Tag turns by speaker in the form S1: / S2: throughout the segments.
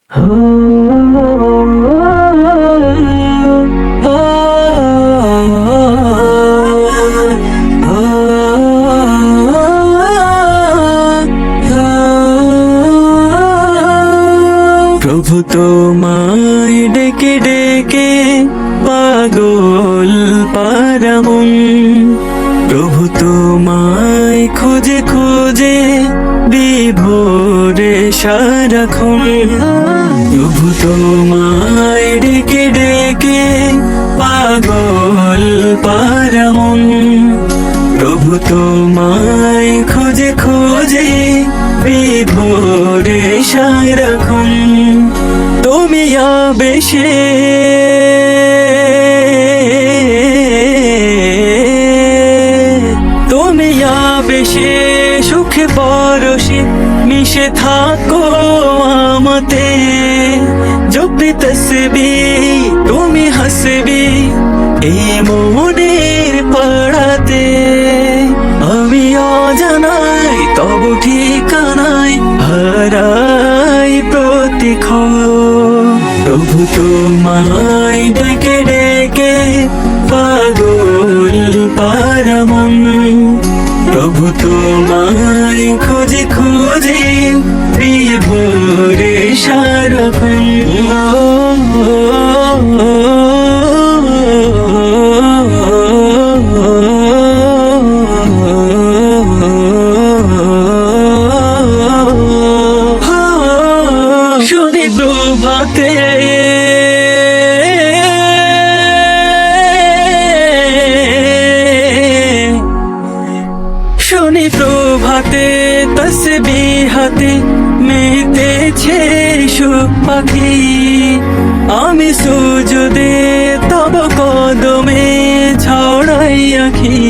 S1: প্রভু তোমায় ডেকে ডেকে পাগল পারামন, প্রভু তোমায় খুঁজে খুঁজে বিভোরে সারাক্ষণ। প্রভু তোমায় ডেকে ডেকে পাগল পারামন, প্রভু তোমায় খুঁজে খুঁজে বিভোরে সারাক্ষণ। তুমি আবেশে বেশে সুখে পরশে মিশে থাকো আমাতে, জপি তসবি তুমি হাসবি এই মনের পাড়াতে। আমি অজানাই তব ঠিকানায় হারাই প্রতিক্ষণ। প্রভু তোমায় ডেকে ডেকে পাগল পারামন, প্রভু তোমায় খুঁজে খুঁজে বিভোরে সারাক্ষণ। শুনি প্রভাতে শুনি প্রভাতে তসবিহাতে মেতেছে সুখ পাখি। আমি সুজুদে তব কদমে ছড়াই আখি।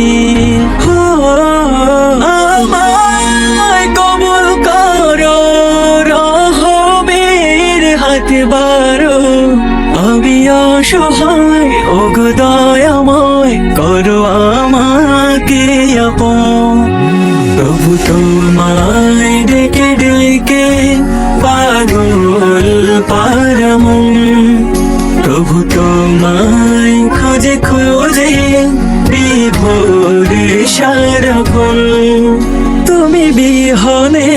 S1: আমায় কবুল করো রহমের হাতে বারো। আমি অসহায় ওগো দয়াময় করো আমাকে আপন। প্রভু তোমায় ডেকে ডেকে পাগল পারামন, প্রভু তোমায় খুঁজে খুঁজে বিভোরে সারাক্ষণ। তুমি বিহনে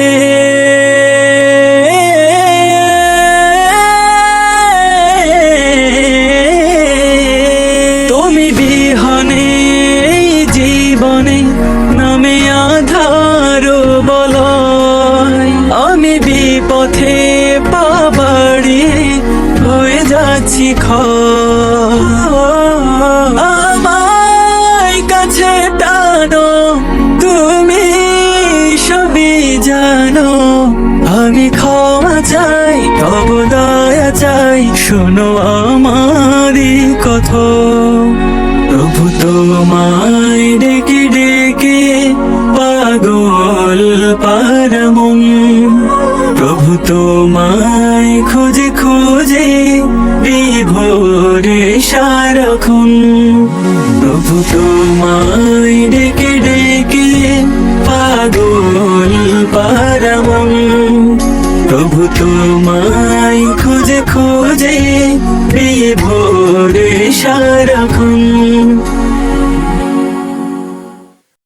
S1: জীবনে নামে আধার বলয়। আমি বিপথে পা বাড়িয়ে হয়ে যাচ্ছি আমায় কাছে টানো, তুমি সবই জানো। আমি ক্ষমা চাই তব দয়া চাই, শোনো আমারই কথা। প্রভু তোমায় ডেকে ডেকে পাগল পারামন, প্রভু তোমায় খুঁজে খুঁজে বিভোরে সারাক্ষণ। প্রভু তোমায় ডেকে ডেকে পাগল পারামন, প্রভু তোমায় খুঁজে খুঁজে বিভোরে